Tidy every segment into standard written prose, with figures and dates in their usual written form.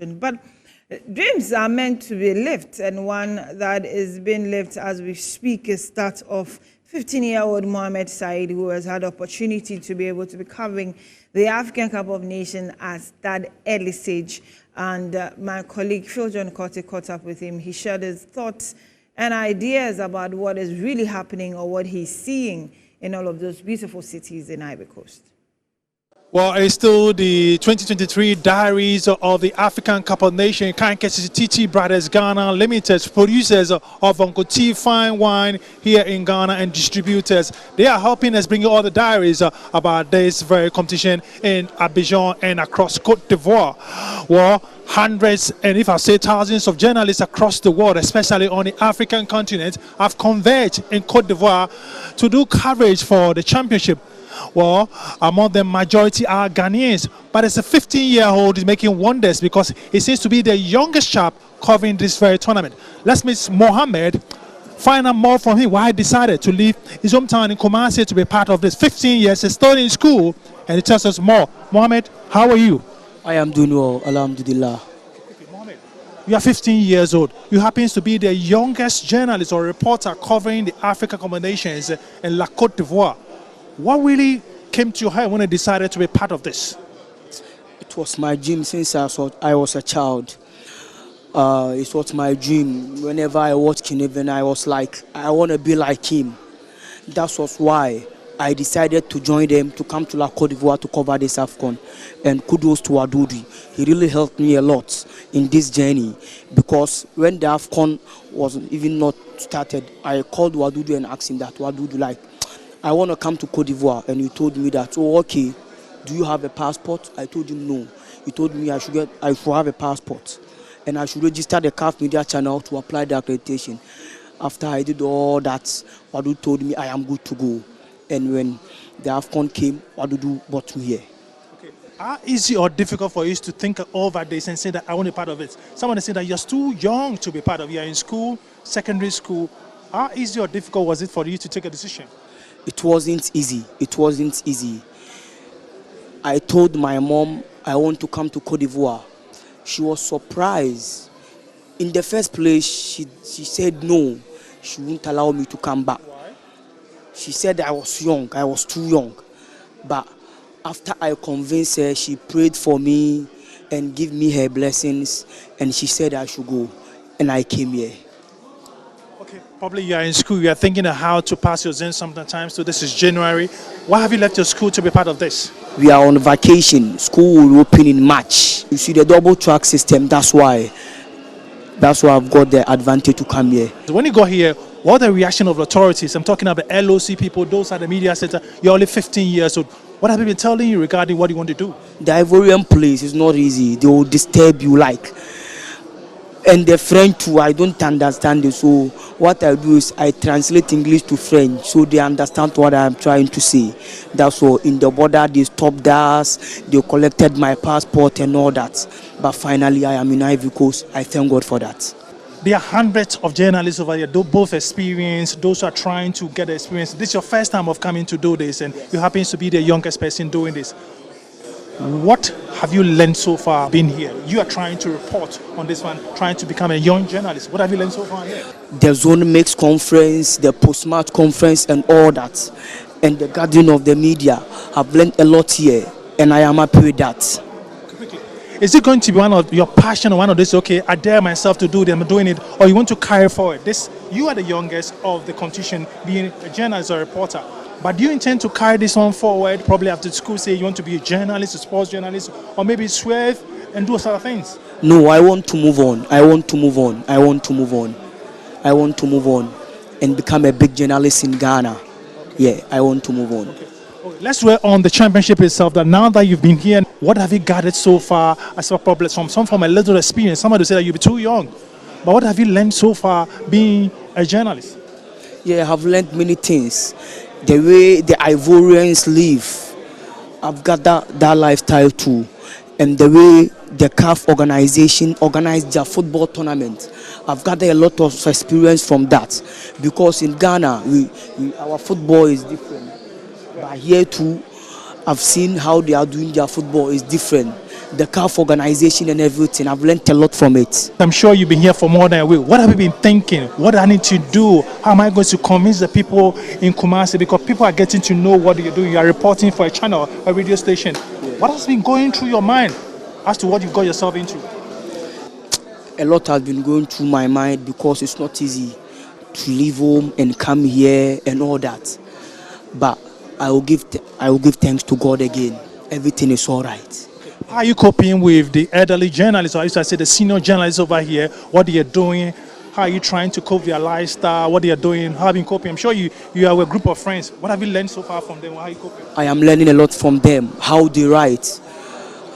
But dreams are meant to be lived, and one that is being lived as we speak is that of 15-year-old Mohamed Said, who has had the opportunity to be able to be covering the African Cup of Nations at that early stage. And my colleague Phil John Cote caught up with him. He shared his thoughts and ideas about what is really happening or what he's seeing in all of those beautiful cities in Ivory Coast. Well, it's still the 2023 Diaries of the African Cup of Nations. TT Brothers Ghana Limited, producers of Uncle T Fine Wine here in Ghana and distributors. They are helping us bring you all the diaries about this very competition in Abidjan and across Côte d'Ivoire. Well, hundreds and if I say thousands of journalists across the world, especially on the African continent, have converged in Côte d'Ivoire to do coverage for the championship. Well, among them, majority are Ghanaians, but as a 15-year-old is making wonders because he seems to be the youngest chap covering this very tournament. Let's meet Mohamed, find out more from him why he decided to leave his hometown in Kumasi to be part of this. 15 years, he's still in school, and he tells us more. Mohamed, how are you? I am doing well, alhamdulillah. Mohamed, you are 15 years old. You happen to be the youngest journalist or reporter covering the African Cup of Nations in La Côte d'Ivoire. What really came to your head when you decided to be part of this? It was my dream since I was a child. It was my dream. Whenever I watched Kinevin, I was like, I want to be like him. That was why I decided to join them to come to La Côte d'Ivoire to cover this AFCON. And kudos to Wadudi. He really helped me a lot in this journey because when the AFCON was even not started, I called Wadudi and asked him that, Wadudi, like, I want to come to Côte d'Ivoire, and he told me that, oh, okay, do you have a passport? I told him no. He told me I should have a passport, and I should register the CAF Media Channel to apply the accreditation. After I did all that, Wadu told me I am good to go. And when the AFCON came, Wadu brought me here. Okay. How easy or difficult for you to think over this and say that I want to be part of it? Someone said that you're too young to be part of it. You're in school, secondary school. How easy or difficult was it for you to take a decision? It wasn't easy. It wasn't easy. I told my mom I want to come to Côte d'Ivoire. She was surprised. In the first place, she said no. She wouldn't allow me to come back. Why? She said I was young. I was too young. But after I convinced her, she prayed for me and gave me her blessings. And she said I should go. And I came here. Probably you are in school, you are thinking of how to pass your exam sometimes, so this is January. Why have you left your school to be part of this? We are on vacation. School will open in March. You see the double track system, that's why I've got the advantage to come here. So when you got here, what the reaction of the authorities? I'm talking about the LOC people, those at the media center. You're only 15 years old. What have they been telling you regarding what you want to do? The Ivorian place is not easy. They will disturb you like. And the French too, I don't understand it. So what I do is I translate English to French so they understand what I'm trying to say. That's all. In the border, they stopped us, they collected my passport and all that. But finally, I am in Ivory Coast. I thank God for that. There are hundreds of journalists over here, both experienced, those who are trying to get the experience. This is your first time of coming to do this, and you happen to be the youngest person doing this. What have you learned so far being here? You are trying to report on this one, trying to become a young journalist. What have you learned so far here? The zone mix conference, the post-match conference and all that, and the gathering of the media. I've learned a lot here, and I am happy with that. Is it going to be one of your passion or one of this, okay, I dare myself to do it, I'm doing it, or you want to carry forward? You are the youngest of the competition, being a journalist or a reporter. But do you intend to carry this one forward, probably after school, say you want to be a journalist, a sports journalist, or maybe swerve and do other things? No, I want to move on. I want to move on and become a big journalist in Ghana. Okay. Yeah, I want to move on. Okay. Let's dwell on the championship itself. That now that you've been here, what have you gathered so far as probably some from a little experience? Somebody say that you'll be too young. But what have you learned so far being a journalist? Yeah, I have learned many things. The way the Ivorians live, I've got that lifestyle too. And the way the CAF organization organized their football tournament, I've got a lot of experience from that. Because in Ghana, our football is different. But here too, I've seen how they are doing their football is different. the CAF organization and everything. I've learned a lot from it. I'm sure you've been here for more than a week. What have you been thinking? What do I need to do? How am I going to convince the people in Kumasi? Because people are getting to know what you're doing. You are reporting for a channel, a radio station. What has been going through your mind as to what you got yourself into? A lot has been going through my mind because it's not easy to leave home and come here and all that. But I will give thanks to God again. Everything is all right. How are you coping with the elderly journalists, or I used to say the senior journalists over here? What they are doing? How are you trying to cope with their lifestyle? What they are doing? How have you been coping? I'm sure you are with a group of friends. What have you learned so far from them? How are you coping? I am learning a lot from them. How they write,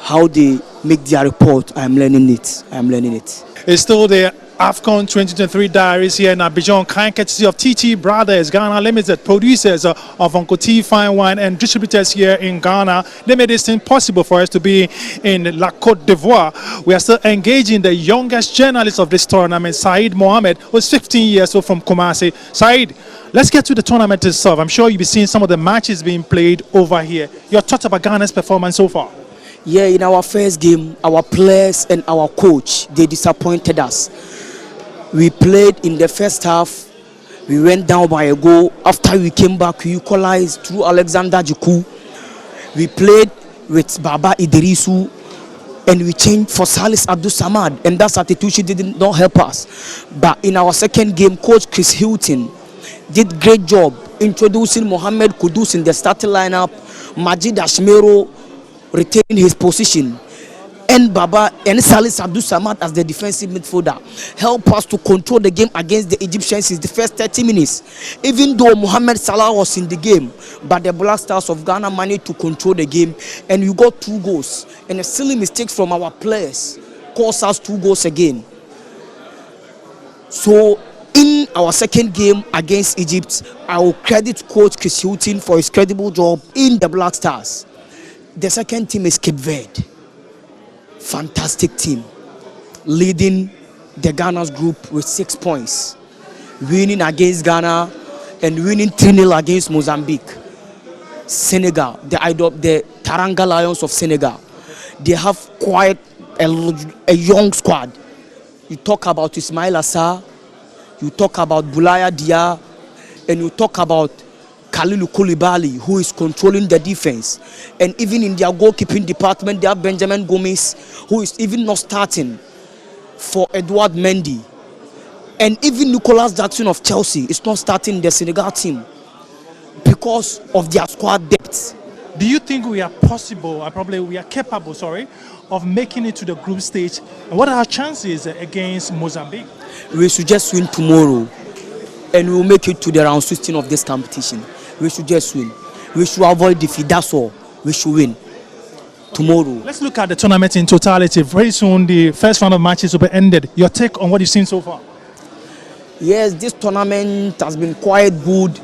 how they make their report. I am learning it. It's still the AFCON 2023 diaries here in Abidjan, kind courtesy of TT Brothers Ghana Limited, producers of Uncle T Fine Wine and distributors here in Ghana. They made this thing possible for us to be in La Côte d'Ivoire. We are still engaging the youngest journalist of this tournament, Said Mohammed, who's 15 years old from Kumasi. Said, let's get to the tournament itself. I'm sure you'll be seeing some of the matches being played over here. Your thoughts about Ghana's performance so far? Yeah, in our first game, our players and our coach, they disappointed us. We played in the first half. We went down by a goal. After we came back, we equalized through Alexander Jiku. We played with Baba Idrisu and we changed for Salis Abdul Samad, and that substitution did not help us. But in our second game, Coach Chris Hilton did great job introducing Mohamed Kudus in the starting lineup, Majid Ashmero retaining his position, and Baba and Salis Abdul Samad as the defensive midfielder help us to control the game against the Egyptians in the first 30 minutes. Even though Mohamed Salah was in the game, but the Black Stars of Ghana managed to control the game, and we got 2 goals. And a silly mistake from our players cost us 2 goals again. So in our second game against Egypt, I will credit Coach Chris Hilton for his credible job in the Black Stars. The second team is Cape Verde. Fantastic team, leading the Ghana's group with 6 points, winning against Ghana and winning 3-0 against Mozambique. Senegal, the Taranga Lions of Senegal, they have quite a young squad. You talk about Ismail Assar, you talk about Boulaya Dia, and you talk about Kalilu Koulibaly, who is controlling the defense. And even in their goalkeeping department, they have Benjamin Gomez, who is even not starting for Edouard Mendy. And even Nicolas Jackson of Chelsea is not starting the Senegal team because of their squad depth. Do you think we are capable, of making it to the group stage? And what are our chances against Mozambique? We should just win tomorrow, and we will make it to the round 16 of this competition. We should just win. We should avoid defeat. That's all. We should win tomorrow. Let's look at the tournament in totality. Very soon, the first round of matches will be ended. Your take on what you've seen so far? Yes, this tournament has been quite good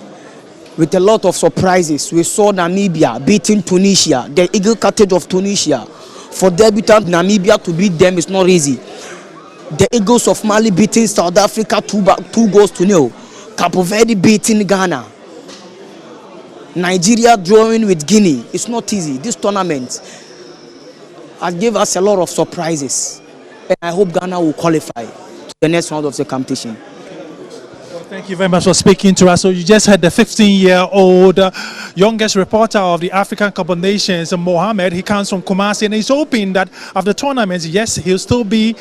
with a lot of surprises. We saw Namibia beating Tunisia, the Eagle Carthage of Tunisia. For debutant Namibia to beat them is not easy. The Eagles of Mali beating South Africa 2-0. Cape Verde beating Ghana. Nigeria drawing with Guinea. It's not easy. This tournament has given us a lot of surprises, and I hope Ghana will qualify to the next round of the competition. Well, thank you very much for speaking to us. So you just had the 15-year-old youngest reporter of the African Cup of Nations, Mohamed. He comes from Kumasi, and he's hoping that after the tournament, yes, he'll still be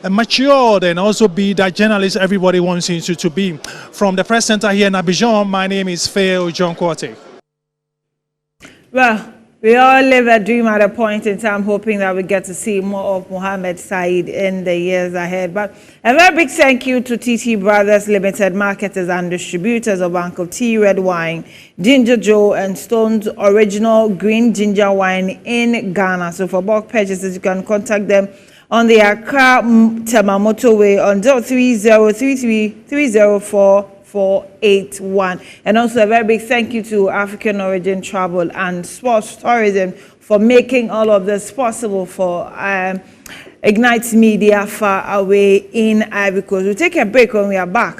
matured and also be that journalist everybody wants him to be. From the press center here in Abidjan, my name is Faye John Quarte. Well, we all live a dream at a point in time, hoping that we get to see more of Mohamed Said in the years ahead. But a very big thank you to TT Brothers Limited, marketers and distributors of Uncle T Red Wine, Ginger Joe, and Stone's original green ginger wine in Ghana. So for bulk purchases, you can contact them on the Accra Tema Motorway on 03033044481. And also a very big thank you to African Origin Travel and Sports Tourism for making all of this possible for Ignite Media far away in Ivory Coast. We'll take a break when we are back.